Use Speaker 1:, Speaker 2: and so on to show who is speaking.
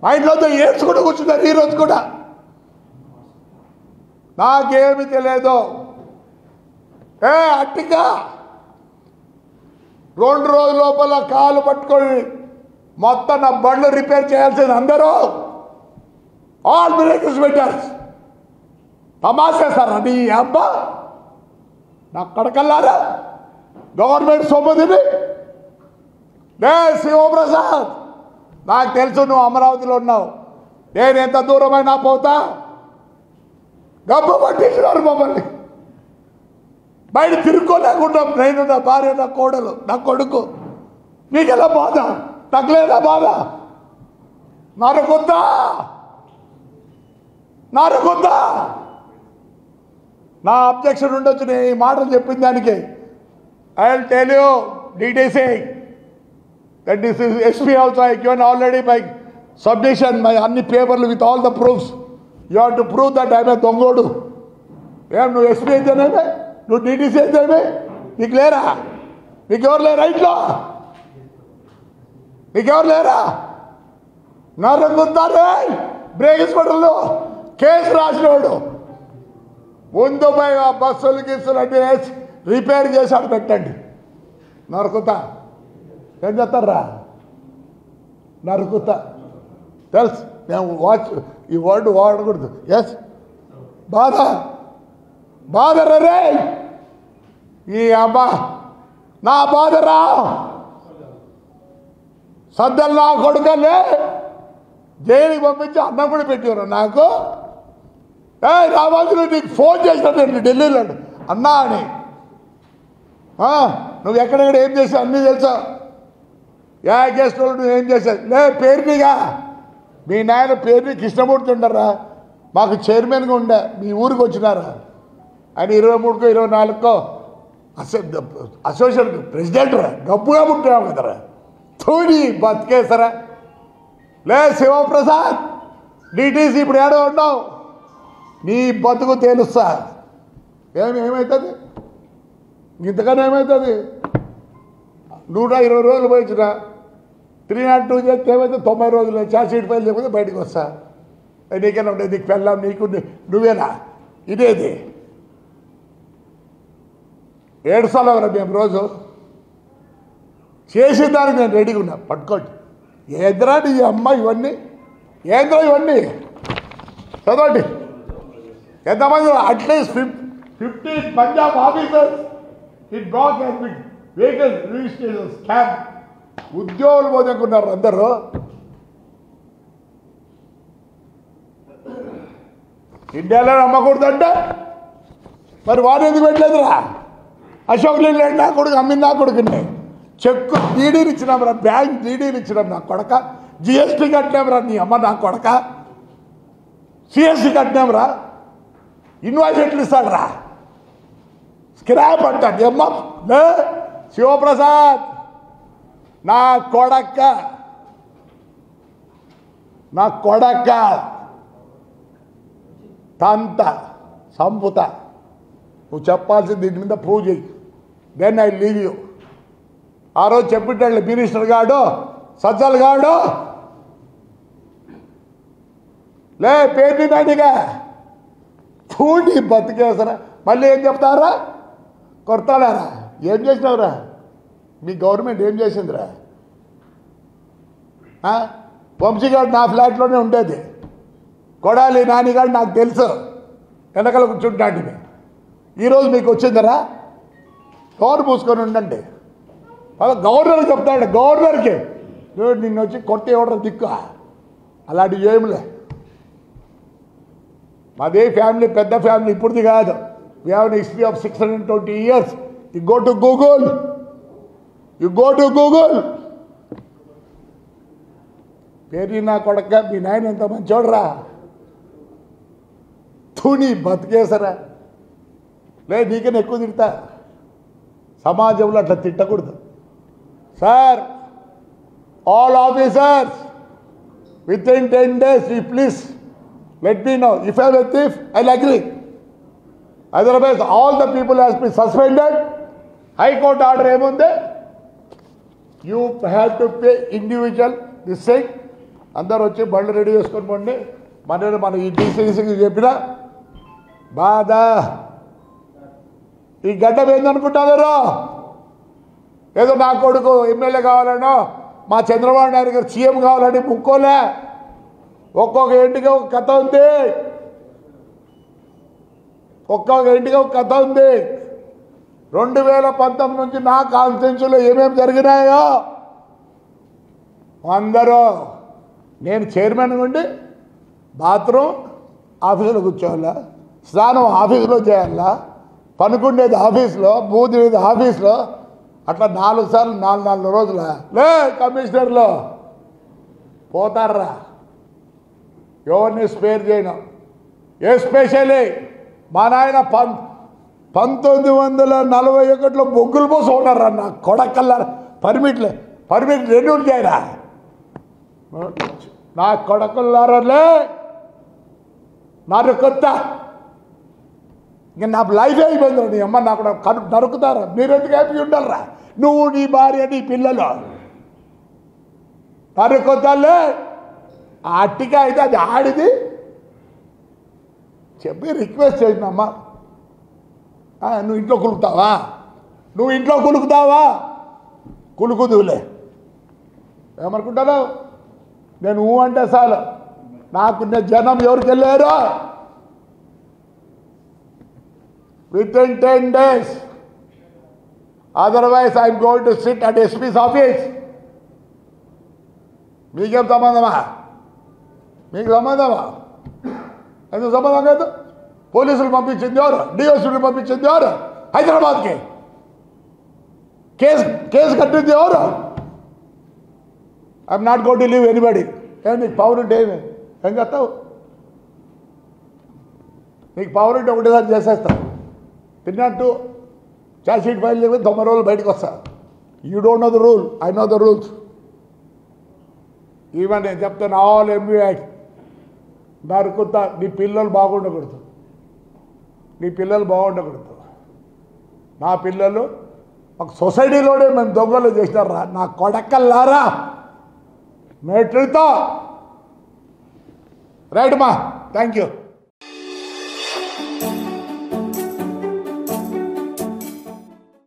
Speaker 1: మా ఇంట్లో ఏడ్చుకుంటూ కూర్చున్నారు ఈరోజు కూడా. నాకేమి తెలియదు. అట్టిగా 2 రోజుల లోపల కాలు పట్టుకొని మొత్తం నా బండ్లు రిపేర్ చేయాల్సింది అందరూ. ఆల్ మిరేకిల్స్ పెట్టారు. తమాషేస్తారా నీ అబ్బా? నా కడకల్లారా గవర్నమెంట్ సొమ్ముదిని. శివప్రసాద్, నాకు తెలుసు నువ్వు అమరావతిలో ఉన్నావు. నేను ఎంత దూరమైనా పోతా. గబ్బు పట్టించినారు మమ్మల్ని. బయట తిరుక్కోలేకుంటాం. నేను, నా భార్య, నా కోడలు, నా కొడుకు. నీకెలా బాధ? తగ్గలేదా బాధ? నరకొద్దా నా అబ్జెక్షన్ ఉండొచ్చు నేను ఈ మాటలు చెప్పిన దానికి. I will tell you DTC that this is SP also I given already by submission my అన్ని పేపర్లు with all the proofs. You have to prove that I am a దొంగోడు. నువ్వు SP అయితేనేమే, నువ్వు DTC అయితేనే, నీకు లేరా? నీకెవరు లేరా ఇంట్లో? నీకెవరు లేరా? నరగుతారే బ్రేక్ హాస్పిటల్లో కేసు రాసినోడు ముందు పోయి ఆ బస్సులు గీసులు అన్నీ వేసి రిపేర్ చేశాడు పెట్టండి. నరకుతా ఏం చేస్తారా? నరుకుతా తెలుసు. మేము ఈ వర్డ్ వాడకూడదు. ఎస్ బాధ రే ఈ అబ్బా నా బాధరా. సద్దలు నా కొడుకలే జైలుకి పంపించి అన్నం కూడా పెట్టారు నాకు. రామాజులు నీకు ఫోన్ చేసినట్టు ఢిల్లీలో అన్నా అని. నువ్వు ఎక్కడెక్కడ ఏం చేసావు అన్నీ తెలుసా? కేసులో నువ్వు ఏం చేశావు? పేరునిగా మీ నాయన పేరుని కృష్ణమూర్తి ఉండరా, మాకు చైర్మన్గా ఉండే. మీ ఊరికి వచ్చినారా ఆయన 23కో 24కో అసోసియేషన్ ప్రెసిడెంట్ రా. డబ్బుగా పుట్టావు కదరా. తూని బతికేసరా. శివప్రసాద్ డిటీసీ ఇప్పుడు ఏడో ఉన్నావు. నీ బతుకు తేలుస్తా. ఏమవుతుంది ఇంతకన్నా? ఏమవుతుంది? 120 రోజులు పోయించిన 302 చేస్తే ఏమైతే 90 రోజులు ఛార్జ్ షీట్ ఫైల్ చేయకపోతే బయటకు వస్తా. నీకైనా ఉండేది నీకు పెళ్ళాం, నీకు నువ్వేనా? ఇదేది ఏడుస్తారా మేము రోజు చేసిన దానికి నేను రెడీగా ఉన్నా. పట్టుకోండి. ఏంద్రా నీ అమ్మ ఇవన్నీ? ఏంద్రా ఇవన్నీ? చదవండి ఎంతమంది. At least 15 Punjab officers it block has been vehicle registration scam. ఉద్యోగులు పోదనుకున్నారు అందరూ. ఇండియాలో నమ్మకూడదంటే మరి వాడు ఎందుకు పెట్టలేదురా? అశోక్ లేండి నా కొడుకు అమ్మింది నా కొడుకుని. చెక్కు డీడీలు ఇచ్చినాం రా, బ్యాంక్ డీడీలు ఇచ్చినాం నా కొడక. జిఎస్టీ కట్టినాం రా నీ అమ్మ నా కొడక. సిఎస్టీ కట్టినాం రా. ఇన్వాయిస్ ఎట్లు ఇస్తాడు రా? స్క్రాప్ అంటాడు అమ్మ. శివప్రసాద్ నా కొడక తంత సంపుత. నువ్వు చెప్పాల్సింది దీని మీద ప్రూవ్ చేయి. Then I leave you. ఆ రోజు చెప్పిట్టాడు మినిస్టర్ గాడు సజ్జల్ గాడు పేరు నానిగా చూడి బతికేసరా. మళ్ళీ ఏం చెప్తారా? కొడతాడారా? ఏం చేసినావురా? మీ గవర్నమెంట్ ఏం చేసిందిరా? వంశీగాడు నా ఫ్లాట్లోనే ఉండేది. కొడాలి నానిగాడు నాకు తెలుసు. వెనకాల కూర్చుంటాండి. ఈరోజు మీకు వచ్చిందరా? కవర్ పూసుకొని ఉండండి. గవర్నర్ చెప్తాడు. గవర్నర్కి నిన్ను వచ్చి కొట్టి ఇవ్వడం దిక్కు. అలాంటివి ఏమిలే. మాదే ఫ్యామిలీ పెద్ద ఫ్యామిలీ, ఇప్పుడుది కాదు. We have an history of 620 years. You go to Google. పేరు నా కొడక మీ నాయన ఎంత మంచోడరా. తుని బతికేసరా. నీకన్నా ఎక్కువ తిడతా. సమాజంలో అట్లా తిట్టకూడదు sir. All officers within 10 days please let me know. If I am a thief, I'll agree. Otherwise, all the people has been suspended. High Court order ఏముంది? You have to pay individual this thing. అందరు వచ్చి బళ్ళు ready చేసుకొని పోండి. మన ఈ డీసీసీకి చెప్పిన బాధ ఈ గడ్డ ఏందనుకుంటున్నారు? ఏదో నా కొడుకు ఎమ్మెల్యే కావాలనో మా చంద్రబాబు నాయుడు గారు సీఎం కావాలని ముక్కోలే. ఒక్కొక్క ఇంటికి ఒక కథ ఉంది, ఒక్కొక్క ఇంటికి ఒక కథ ఉంది. 2019 నుంచి నా కాన్స్టిట్యూన్సీలో ఏమేమి జరిగినాయో అందరూ నేను చైర్మన్ ఉండి బాత్రూమ్ ఆఫీసులో కూర్చోవాలా, స్నానం ఆఫీసులో చేయాలా, పనుకుండేది ఆఫీసులో, బూదినేది ఆఫీసులో, అట్లా 4 సార్లు 4 రోజుల లే కమిషనర్లో పోతారా? ఎవరిని స్పేర్ చేయను. ఎస్పెషల్లీ మా నాయన 1941లో బొగ్గులు పోసి ఉన్నారా నా కొడకల్లా. పర్మిట్ రెన్యూల్ చేయరా నా కొడకల్లారలే. నాకు కొత్త ఇంకా నా లైఫ్ అయిపోయిందిరా. నీ అమ్మ నాకు నరుకుతారా? మీరెందుకు హ్యాపీ ఉండాలరా? నువ్వు, నీ భార్య, నీ పిల్లలు నరుకుతాలే. ఆ అట్టిగా అయితే అది ఆడిది చెప్పి రిక్వెస్ట్ చేసినమ్మా. నువ్వు ఇంట్లో కులుకుతావా? నువ్వు ఇంట్లో కులుకుతావా? కులుకుదులే. ఏమనుకుంటావు? నేను అంటే చాలు. నాకు జనం ఎవరికి వెళ్ళారు? Within 10 days. Otherwise, I am going to sit at SP's office. మీకేం సంబంధమా? మీకు సంబంధమా? ఎందుకు సంబంధం కాదు? పోలీసులు పంపించింది ఎవరు? డిఎస్పీని పంపించింది ఎవరు? హైదరాబాద్కి కేసు కట్టింది ఎవరు? I'm not going to leave anybody. నీకు పవర్ ఉంటే ఏం చేస్తావు? నీకు పవర్ ఉంటే ఒకటేసారి చేసేస్తావు. తిన్నట్టు ఛార్జ్ షీట్ ఫైల్ చేసి 90 రోజులు బయటకు వస్తా. You don't know the rule, I know the rules. Even నేను చెప్తాను, ఆల్ ఎంబీ యాక్ట్ నరుకుతా. నీ పిల్లలు బాగుండకూడదు, నీ పిల్లలు బాగుండకూడదు. నా పిల్లలు ఒక సొసైటీలోనే మేము దొంగలు చేసినారా నా కొడకల్లారా. మెట్రితో రైట్ మా, థ్యాంక్ యూ.